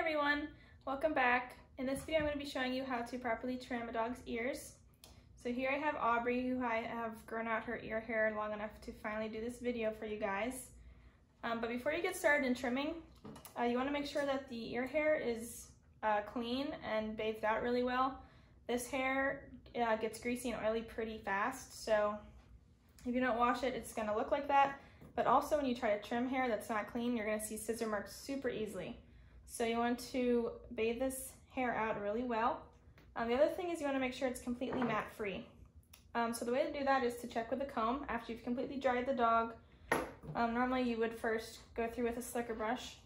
everyone, welcome back. In this video I'm going to be showing you how to properly trim a dog's ears. So here I have Aubrey, who I have grown out her ear hair long enough to finally do this video for you guys. But before you get started in trimming, you want to make sure that the ear hair is clean and bathed out really well. This hair gets greasy and oily pretty fast, so if you don't wash it, it's going to look like that. But also when you try to trim hair that's not clean, you're going to see scissor marks super easily. So you want to bathe this hair out really well. The other thing is you want to make sure it's completely mat free. So the way to do that is to check with a comb after you've completely dried the dog. Normally you would first go through with a slicker brush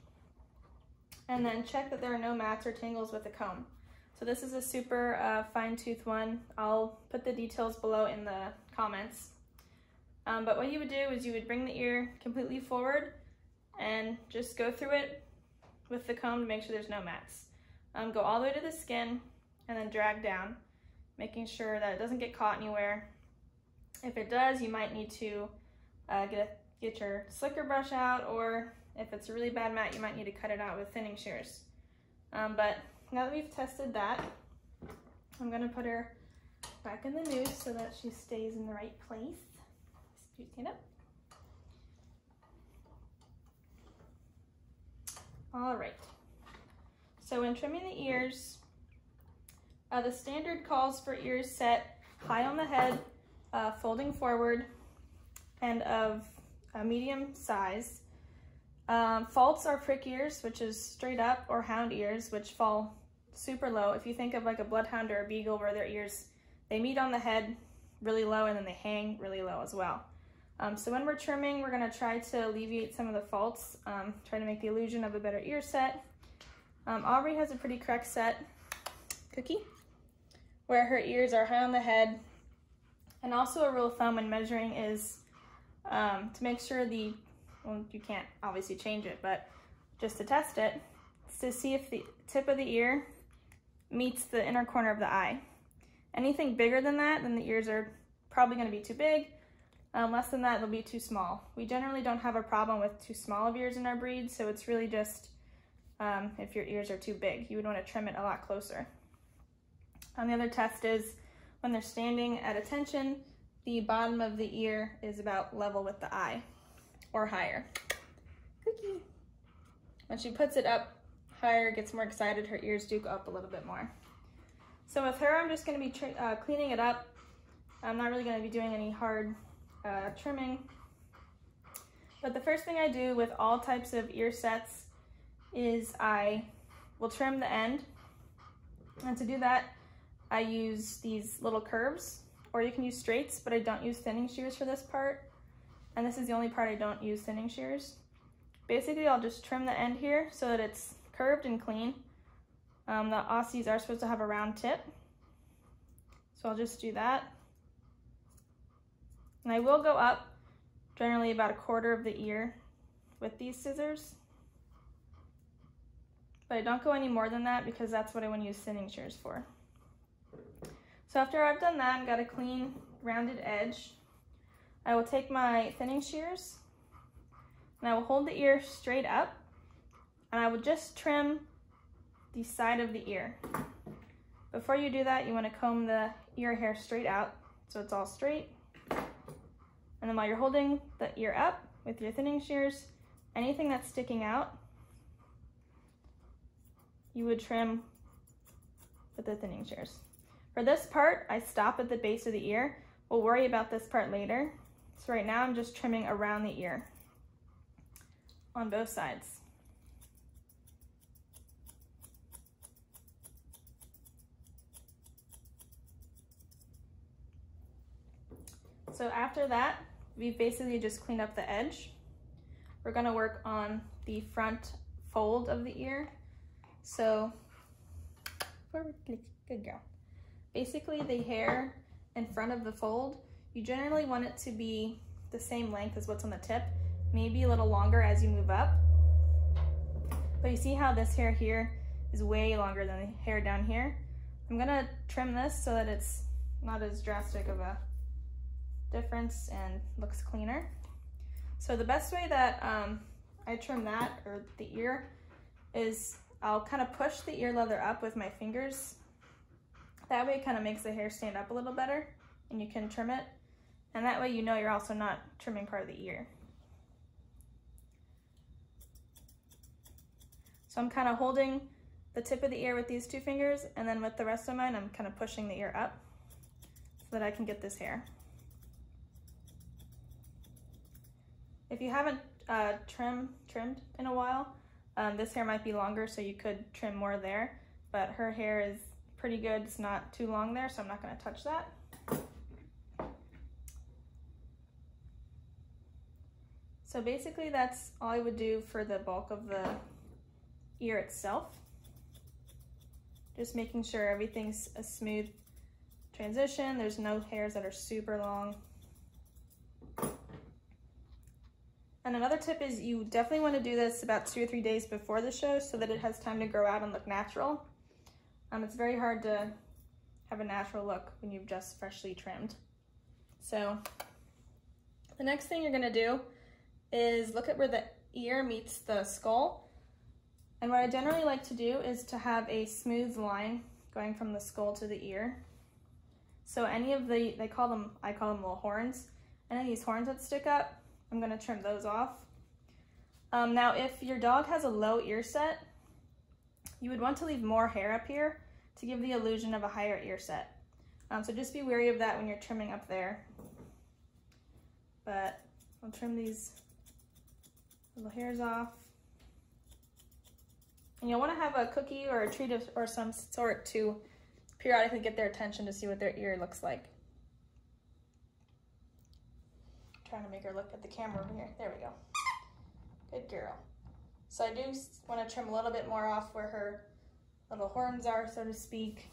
and then check that there are no mats or tangles with the comb. So this is a super fine tooth one. I'll put the details below in the comments. But what you would do is you would bring the ear completely forward and just go through it with the comb to make sure there's no mats. Go all the way to the skin and then drag down, making sure that it doesn't get caught anywhere. If it does, you might need to get your slicker brush out, or if it's a really bad mat, you might need to cut it out with thinning shears. But now that we've tested that, I'm gonna put her back in the noose so that she stays in the right place. Stand up. All right, so when trimming the ears, the standard calls for ears set high on the head, folding forward, and of a medium size. Faults are prick ears, which is straight up, or hound ears, which fall super low. If you think of like a bloodhound or a beagle, where their ears, they meet on the head really low and then they hang really low as well. So when we're trimming, we're going to try to alleviate some of the faults, try to make the illusion of a better ear set. Aubrey has a pretty correct set, Cookie, where her ears are high on the head. And also a rule of thumb when measuring is to make sure well, you can't obviously change it, but just to test it, to see if the tip of the ear meets the inner corner of the eye. Anything bigger than that, then the ears are probably going to be too big. Less than that, they'll be too small. We generally don't have a problem with too small of ears in our breed, so it's really just if your ears are too big, you would want to trim it a lot closer. The other test is when they're standing at attention, the bottom of the ear is about level with the eye or higher. Cookie. When she puts it up higher, gets more excited, her ears do go up a little bit more. So with her, I'm just going to be cleaning it up. I'm not really going to be doing any hard trimming. But the first thing I do with all types of ear sets is I will trim the end. And to do that, I use these little curves, or you can use straights, but I don't use thinning shears for this part. And this is the only part I don't use thinning shears. Basically, I'll just trim the end here so that it's curved and clean. The Aussies are supposed to have a round tip. So I'll just do that. And I will go up generally about 1/4 of the ear with these scissors. But I don't go any more than that because that's what I want to use thinning shears for. So after I've done that and got a clean rounded edge, I will take my thinning shears and I will hold the ear straight up, and I will just trim the side of the ear. Before you do that, you want to comb the ear hair straight out so it's all straight. And then while you're holding the ear up with your thinning shears, anything that's sticking out, you would trim with the thinning shears. For this part, I stop at the base of the ear. We'll worry about this part later. So right now I'm just trimming around the ear on both sides. So after that, we've basically just cleaned up the edge. We're gonna work on the front fold of the ear. So, forward, good girl. Basically the hair in front of the fold, you generally want it to be the same length as what's on the tip, maybe a little longer as you move up. But you see how this hair here is way longer than the hair down here? I'm gonna trim this so that it's not as drastic of a difference and looks cleaner. So the best way that I trim that, or the ear, is I'll kind of push the ear leather up with my fingers. That way it kind of makes the hair stand up a little better and you can trim it. And that way you know you're also not trimming part of the ear. So I'm kind of holding the tip of the ear with these two fingers, and then with the rest of mine I'm kind of pushing the ear up so that I can get this hair. If you haven't trimmed in a while, this hair might be longer, so you could trim more there, but her hair is pretty good. It's not too long there, so I'm not going to touch that. So basically that's all I would do for the bulk of the ear itself. Just making sure everything's a smooth transition. There's no hairs that are super long. And another tip is you definitely want to do this about 2 or 3 days before the show so that it has time to grow out and look natural. It's very hard to have a natural look when you've just freshly trimmed. So the next thing you're going to do is look at where the ear meets the skull. And what I generally like to do is to have a smooth line going from the skull to the ear. So any of the, I call them little horns. Any of these horns that stick up, I'm going to trim those off. Now if your dog has a low ear set, you would want to leave more hair up here to give the illusion of a higher ear set. So just be wary of that when you're trimming up there. But I'll trim these little hairs off. And you'll want to have a cookie or a treat or some sort to periodically get their attention to see what their ear looks like. I'm trying to make her look at the camera over here. There we go. Good girl. So I do want to trim a little bit more off where her little horns are, so to speak.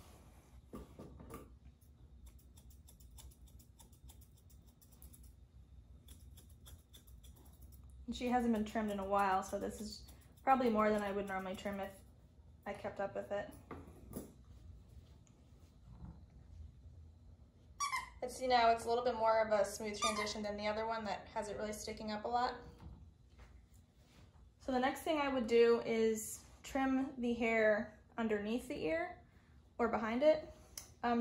And she hasn't been trimmed in a while, so this is probably more than I would normally trim if I kept up with it. And see now it's a little bit more of a smooth transition than the other one that has it really sticking up a lot. So the next thing I would do is trim the hair underneath the ear or behind it.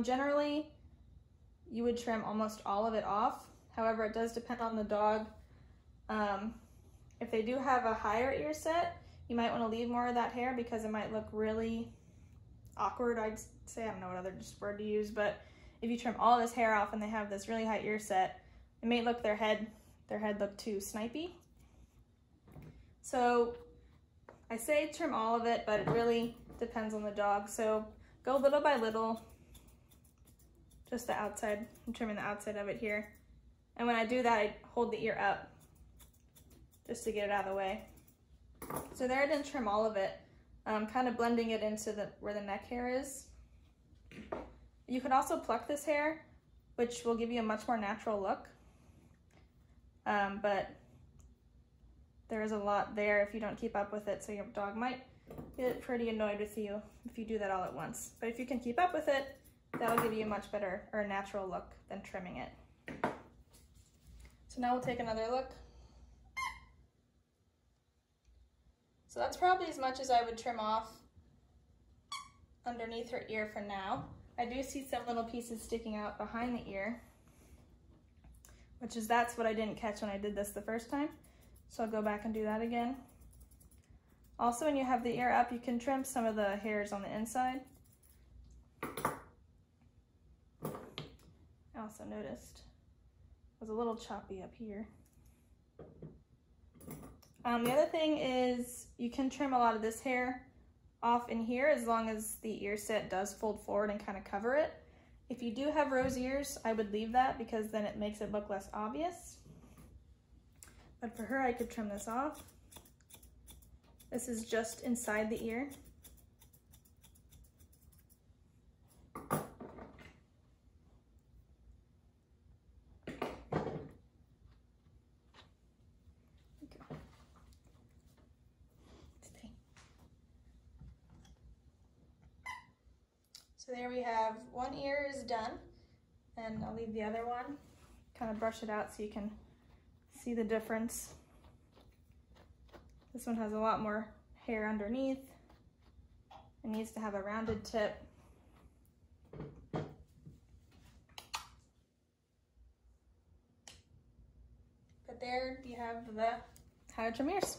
Generally, you would trim almost all of it off. However, it does depend on the dog. If they do have a higher ear set, you might want to leave more of that hair because it might look really awkward, I'd say. I don't know what other word to use, but if you trim all this hair off and they have this really high ear set, it may look their head look too snipey. So I say trim all of it, but it really depends on the dog. So go little by little, just the outside. I'm trimming the outside of it here. And when I do that, I hold the ear up just to get it out of the way. So there I didn't trim all of it, kind of blending it into where the neck hair is. You can also pluck this hair, which will give you a much more natural look. But there is a lot there if you don't keep up with it, so your dog might get pretty annoyed with you if you do that all at once. But if you can keep up with it, that'll give you a much better or natural look than trimming it. So now we'll take another look. So that's probably as much as I would trim off underneath her ear for now. I do see some little pieces sticking out behind the ear, that's what I didn't catch when I did this the first time. So I'll go back and do that again. Also, when you have the ear up, you can trim some of the hairs on the inside. I also noticed it was a little choppy up here. The other thing is you can trim a lot of this hair off in here as long as the ear set does fold forward and kind of cover it. If you do have rose ears, I would leave that because then it makes it look less obvious. But for her, I could trim this off. This is just inside the ear. So there we have one ear is done, and I'll leave the other one, kind of brush it out so you can see the difference. This one has a lot more hair underneath. It needs to have a rounded tip. But there you have the how to trim ears.